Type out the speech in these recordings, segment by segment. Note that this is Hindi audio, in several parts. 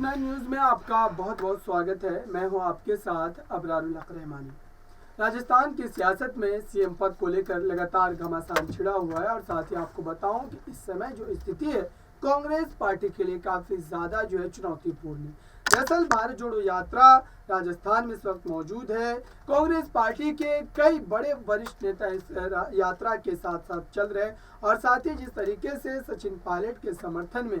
नेशनल न्यूज में आपका बहुत बहुत स्वागत है। मैं हूं आपके साथ अबरारुल हक रहमानी। राजस्थान की सियासत में सीएम पद को लेकर लगातार घमासान छिड़ा हुआ है और साथ ही आपको बताऊं कि इस समय जो स्थिति है कांग्रेस पार्टी के लिए काफी ज्यादा जो है चुनौतीपूर्ण है। दरअसल भारत जोड़ो यात्रा राजस्थान में इस वक्त मौजूद है। कांग्रेस पार्टी के कई बड़े वरिष्ठ नेता इस यात्रा के साथ साथ चल रहे हैं और साथ ही जिस तरीके से सचिन पायलट के समर्थन में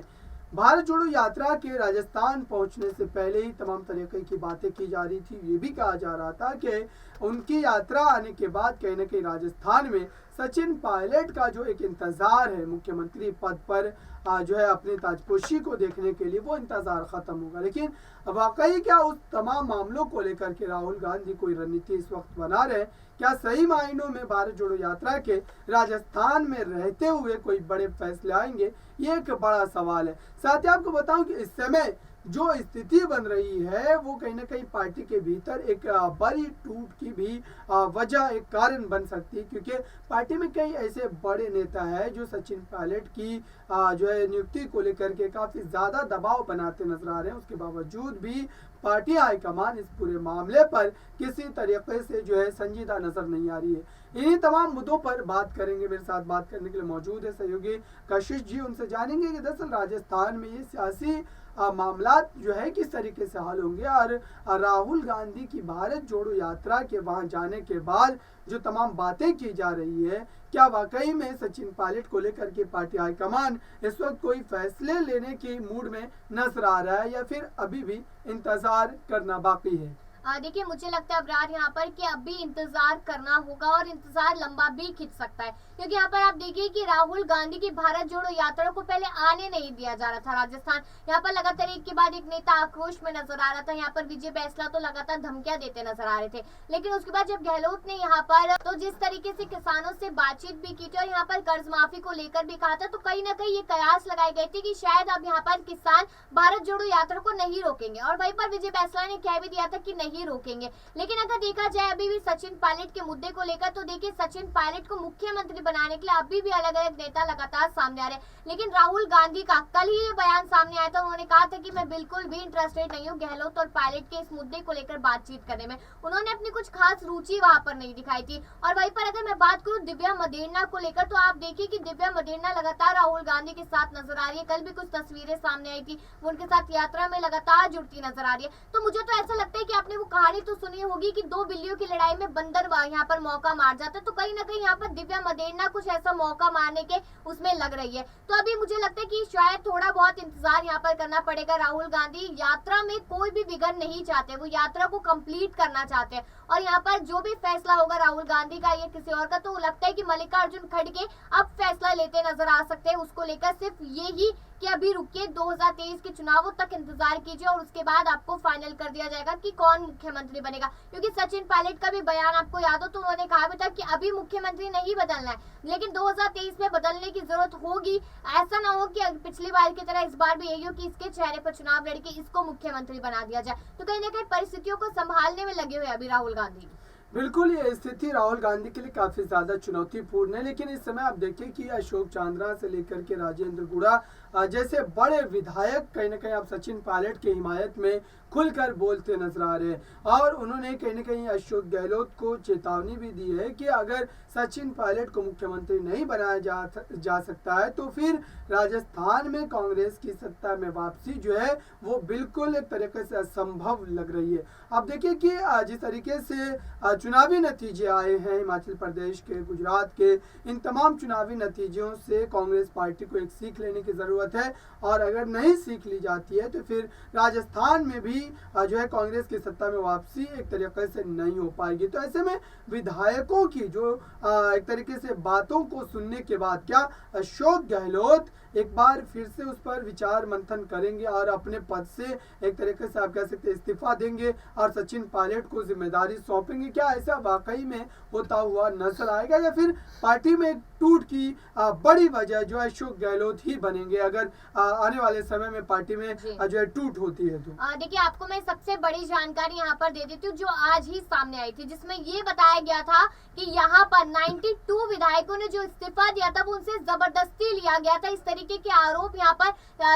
भारत जोड़ो यात्रा के राजस्थान पहुंचने से पहले ही तमाम तरीके की बातें की जा रही थी। ये भी कहा जा रहा था कि उनकी यात्रा आने के बाद कहीं ना कहीं राजस्थान में सचिन पायलट का जो एक इंतजार है मुख्यमंत्री पद पर जो है अपनी ताजपोशी को देखने के लिए, वो इंतजार खत्म होगा। लेकिन वाकई क्या उस तमाम मामलों को लेकर के राहुल गांधी कोई रणनीति इस वक्त बना रहे हैं? क्या सही मायनों में भारत जोड़ो यात्रा के राजस्थान में रहते हुए कोई बड़े फैसले आएंगे? ये एक बड़ा सवाल है। साथ ही आपको बताऊं कि इस समय जो स्थिति बन रही है वो कहीं ना कहीं पार्टी के भीतर एक बड़ी टूट की भी वजह, एक कारण बन सकती है, क्योंकि पार्टी में कई ऐसे बड़े नेता हैं जो सचिन पायलट की जो है नियुक्ति को लेकर के काफी ज्यादा दबाव बनाते नजर आ रहे हैं। उसके बावजूद भी पार्टी हाईकमान इस पूरे मामले पर किसी तरीके से जो है संजीदा नजर नहीं आ रही है। इन्हीं तमाम मुद्दों पर बात करेंगे। मेरे साथ बात करने के लिए मौजूद है सहयोगी कशिश जी। उनसे जानेंगे कि दरअसल राजस्थान में ये सियासी मामला जो है किस तरीके से हल होंगे और राहुल गांधी की भारत जोड़ो यात्रा के वहां जाने के बाद जो तमाम बातें की जा रही है, क्या वाकई में सचिन पायलट को लेकर के पार्टी हाईकमान इस वक्त कोई फैसले लेने की मूड में नजर आ रहा है या फिर अभी भी इंतजार करना बाकी है? देखिए, मुझे लगता है अबरार यहाँ पर कि अभी इंतजार करना होगा और इंतजार लंबा भी खिंच सकता है, क्योंकि यहाँ पर आप देखिए कि राहुल गांधी की भारत जोड़ो यात्रा को पहले आने नहीं दिया जा रहा था राजस्थान। यहाँ पर लगातार एक के बाद एक नेता आक्रोश में नजर आ रहा था। यहाँ पर विजय बैसला तो लगातार धमकियां देते नजर आ रहे थे, लेकिन उसके बाद जब गहलोत ने यहाँ पर तो जिस तरीके से किसानों से बातचीत भी की थी और यहाँ पर कर्ज माफी को लेकर भी कहा था, तो कहीं ना कहीं ये कयास लगाए गए थे कि शायद अब यहाँ पर किसान भारत जोड़ो यात्रा को नहीं रोकेंगे और वहीं पर विजय बैसला ने कह भी दिया था कि नहीं रोकेंगे। लेकिन अगर देखा जाए अभी भी सचिन पायलट के मुद्दे को लेकर, तो देखिए सचिन पायलट को मुख्यमंत्री बनाने के लिए अभी भी अलग अलग नेता लगातार सामने आ रहे हैं। लेकिन राहुल गांधी का कल ही ये बयान सामने आया था। उन्होंने कहा था कि मैं बिल्कुल भी इंटरेस्टेड नहीं हूँ गहलोत और पायलट के इस मुद्दे को लेकर बातचीत करने में। उन्होंने अपनी कुछ खास रुचि वहां पर नहीं दिखाई थी। और वहीं पर अगर मैं बात करूँ दिव्या मदेरणा को लेकर, तो आप देखिए कि दिव्या मदेरणा लगातार राहुल गांधी के साथ नजर आ रही है। कल भी कुछ तस्वीरें सामने आई थी, वो उनके साथ यात्रा में लगातार जुड़ती नजर आ रही है। तो मुझे तो ऐसा लगता है कि आपने वो कहानी तो सुनी होगी कि दो बिल्लियों की लड़ाई में बंदर यहाँ पर मौका मार जाता है, तो कहीं ना कहीं यहाँ पर दिव्या मदेरणा कुछ ऐसा मौका मारने के उसमें लग रही है। तो अभी मुझे लगता है कि शायद थोड़ा बहुत इंतजार यहाँ पर करना पड़ेगा। राहुल गांधी यात्रा में कोई भी विघ्न नहीं चाहते, वो यात्रा को कंप्लीट करना चाहते हैं और यहाँ पर जो भी फैसला होगा राहुल गांधी का या किसी और का, तो लगता है कि मल्लिकार्जुन खड़गे अब फैसला लेते नजर आ सकते हैं। उसको लेकर सिर्फ यही कि अभी रुकिए, 2023 के चुनावों तक इंतजार कीजिए और उसके बाद आपको फाइनल कर दिया जाएगा कि कौन मुख्यमंत्री बनेगा। क्योंकि सचिन पायलट का भी बयान आपको याद हो तो उन्होंने कहा भी था कि अभी मुख्यमंत्री नहीं बदलना है, लेकिन 2023 में बदलने की जरूरत होगी। ऐसा ना हो कि पिछली बार की तरह इस बार भी यही हो कि इसके चेहरे पर चुनाव लड़के इसको मुख्यमंत्री बना दिया जाए। तो कहीं ना कहीं परिस्थितियों को संभालने में लगे हुए अभी राहुल गांधी। बिल्कुल, ये स्थिति राहुल गांधी के लिए काफी ज्यादा चुनौतीपूर्ण है। लेकिन इस समय आप देखिए कि अशोक चांद्रा से लेकर के राजेंद्र गुड़ा जैसे बड़े विधायक कहीं ना कहीं आप सचिन पायलट की हिमायत में खुलकर बोलते नजर आ रहे हैं और उन्होंने कहीं ना कहीं अशोक गहलोत को चेतावनी भी दी है कि अगर सचिन पायलट को मुख्यमंत्री नहीं बनाया जा सकता है तो फिर राजस्थान में कांग्रेस की सत्ता में वापसी जो है वो बिल्कुल एक तरीके से असंभव लग रही है। आप देखिए कि जिस तरीके से चुनावी नतीजे आए हैं हिमाचल प्रदेश के, गुजरात के, इन तमाम चुनावी नतीजों से कांग्रेस पार्टी को एक सीख लेने की जरूरत है और अगर नहीं सीख ली जाती है तो फिर राजस्थान में भी जो है कांग्रेस की सत्ता में वापसी एक तरीके से नहीं हो पाएगी। तो ऐसे में विधायकों की जो एक तरीके से बातों को सुनने के बाद क्या अशोक गहलोत एक बार फिर से उस पर विचार मंथन करेंगे और अपने पद से एक तरीके से आप कह सकते हैं इस्तीफा देंगे और सचिन पायलट को जिम्मेदारी सौंपेंगे? क्या ऐसा वाकई में होता हुआ नजर आएगा या फिर पार्टी में टूट की बड़ी वजह जो है अशोक गहलोत ही बनेंगे अगर आने वाले समय में पार्टी में जो है टूट होती है? तो देखिए, आपको मैं सबसे बड़ी जानकारी यहाँ पर दे देती हूँ जो आज ही सामने आई थी, जिसमें ये बताया गया था कि यहाँ पर 92 विधायकों ने जो इस्तीफा दिया था वो उनसे जबरदस्ती लिया गया था। इस तरीके तरीके के आरोप यहाँ पर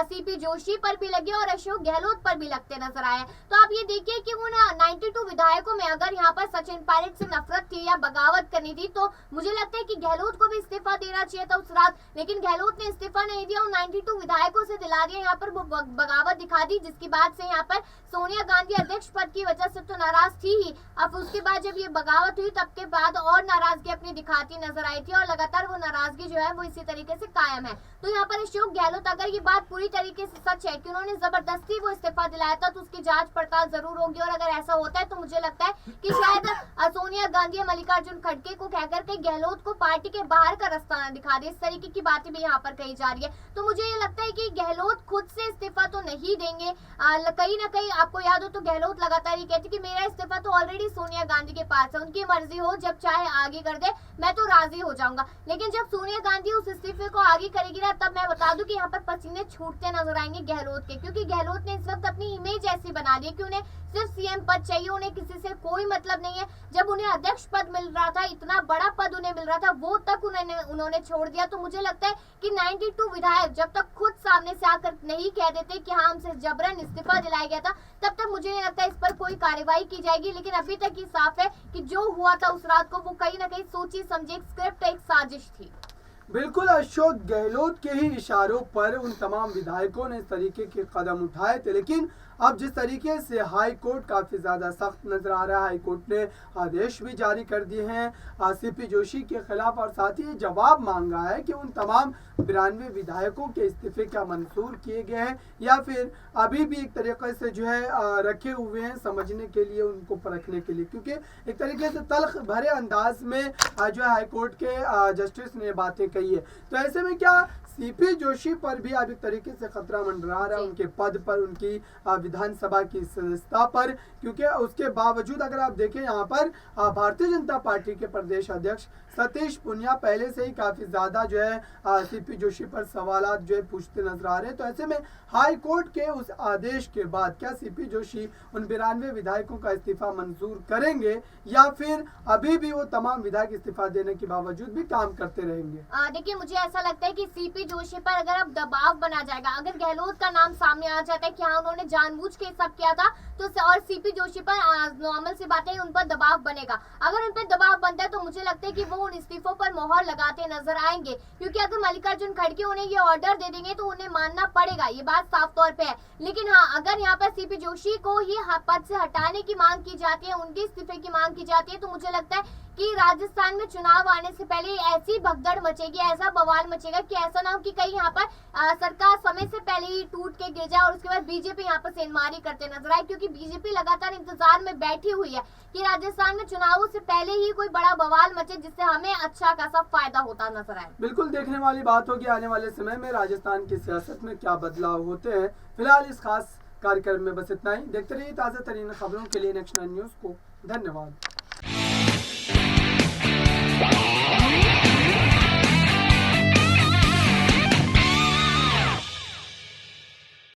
सीपी जोशी पर भी लगे और अशोक गहलोत पर भी लगते नजर आए। तो आप ये देखिए कि उन 92 विधायकों में अगर यहाँ पर सचिन पायलट से नफरत थी या बगावत करनी थी तो मुझे लगता है कि गहलोत को भी इस्तीफा देना चाहिए था उस रात, लेकिन गहलोत ने इस्तीफा नहीं दिया और 92 विधायकों से दिला दिया यहाँ पर बगावत दिखा दी, जिसकी बात से यहाँ पर सोनिया गांधी अध्यक्ष पद की वजह से तो नाराज थी ही। अब उसके बाद जब ये बगावत हुई तब के बाद और नाराजगी अपनी दिखाती नजर आई थी और लगातार वो नाराजगी जो है वो इसी तरीके से कायम है। तो यहाँ पर अशोक गहलोत, अगर ये बात पूरी तरीके से सच है कि उन्होंने जबरदस्ती वो इस्तीफा दिलाया था तो उसकी जांच पड़ताल जरूर होगी, और अगर ऐसा होता है तो मुझे लगता है कि शायद सोनिया गांधी या मल्लिकार्जुन खड़गे को कहकर के गहलोत को पार्टी के बाहर का रास्ता न दिखा दे, इस तरीके की बातें भी यहाँ पर कही जा रही है। तो मुझे ये लगता है कि गहलोत खुद से इस्तीफा तो नहीं देंगे। कहीं ना कहीं आपको याद हो तो गहलोत लगातार ये कहती कि मेरा इस्तीफा तो ऑलरेडी सोनिया गांधी के पास है, उनकी मर्जी हो, जब चाहे आगे कर दे, मैं तो राजी हो जाऊंगा। लेकिन जब सोनिया गांधी उस इस्तीफे को आगे करेगी ना, तब मैं बता दूं कि यहाँ पर पसीने छूटते नजर आएंगे गहलोत के, क्योंकि गहलोत ने इस वक्त अपनी इमेज ऐसी बना ली कि उन्हें सिर्फ सीएम पद चाहिए, उन्हें किसी से कोई मतलब नहीं है। जब उन्हें अध्यक्ष पद मिल रहा था, इतना बड़ा पद उन्हें मिल रहा था, वो तक उन्होंने छोड़ दिया। तो मुझे लगता है कि 92 विधायक जब तक खुद सामने से आकर नहीं कह देते कि हाँ हमसे जबरन इस्तीफा दिलाया गया था, तब तक मुझे नहीं लगता इस पर कोई कार्रवाई की जाएगी। लेकिन अभी तक ये साफ है कि जो हुआ था उस रात को वो कहीं ना कहीं सोची समझी एक स्क्रिप्ट, एक साजिश थी। बिल्कुल, अशोक गहलोत के ही इशारों पर उन तमाम विधायकों ने इस तरीके के कदम उठाए थे, लेकिन अब जिस तरीके से हाई कोर्ट काफ़ी ज़्यादा सख्त नजर आ रहा है, हाई कोर्ट ने आदेश भी जारी कर दिए हैं सीपी जोशी के खिलाफ, और साथ ही जवाब मांगा है कि उन तमाम 92 विधायकों के इस्तीफे क्या मंजूर किए गए हैं या फिर अभी भी एक तरीके से जो है रखे हुए हैं समझने के लिए, उनको परखने के लिए, क्योंकि एक तरीके से तल्ख भरे अंदाज में जो है हाई कोर्ट के जस्टिस ने बातें कही है। तो ऐसे में क्या सीपी जोशी पर भी अब एक तरीके से खतरा मंडरा रहा है, उनके पद पर, उनकी विधानसभा की सदस्यता पर, क्योंकि उसके बावजूद अगर आप देखें यहाँ पर भारतीय जनता पार्टी के प्रदेश अध्यक्ष सतीश पुनिया पहले से ही काफी ज्यादा जो है सीपी जोशी पर सवालात जो है पूछते नजर आ रहे हैं। तो ऐसे में हाई कोर्ट के उस आदेश के बाद क्या सीपी जोशी उन 92 विधायकों का इस्तीफा मंजूर करेंगे या फिर अभी भी वो तमाम विधायक इस्तीफा देने के बावजूद भी काम करते रहेंगे? देखिए, मुझे ऐसा लगता है कि सीपी जोशी पर अगर अब दबाव बना जाएगा, अगर गहलोत का नाम सामने आ जाता है कि हाँ उन्होंने जानबूझ के सब किया था, तो और सीपी जोशी पर नॉर्मल सी बात है उन पर दबाव बनेगा। अगर उन पर दबाव बनता है तो मुझे लगता है कि वो उन इस्तीफों पर मोहर लगाते नजर आएंगे, क्योंकि अगर मल्लिकार्जुन खड़गे उन्हें ये ऑर्डर दे देंगे तो उन्हें मानना पड़ेगा, ये बात साफ तौर पे है। लेकिन हाँ, अगर यहाँ पर सीपी जोशी को ही पद से हटाने की मांग की जाती है, उनके इस्तीफे की मांग की जाती है, तो मुझे लगता है कि राजस्थान में चुनाव आने से पहले ऐसी भगदड़ मचेगी, ऐसा बवाल मचेगा कि ऐसा ना हो कि कहीं यहाँ पर सरकार समय से पहले ही टूट के गिर जाए और उसके बाद बीजेपी यहाँ पर सेंधमारी करते नजर आए, क्योंकि बीजेपी लगातार इंतजार में बैठी हुई है कि राजस्थान में चुनावों से पहले ही कोई बड़ा बवाल मचे जिससे हमें अच्छा खासा फायदा होता नजर आए। बिल्कुल देखने वाली बात होगी आने वाले समय में राजस्थान की सियासत में क्या बदलाव होते हैं। फिलहाल इस खास कार्यक्रम में बस इतना ही। देखते रहिए ताज़ा तरीन खबरों के लिए नेक्स्ट 9 न्यूज़ को। धन्यवाद।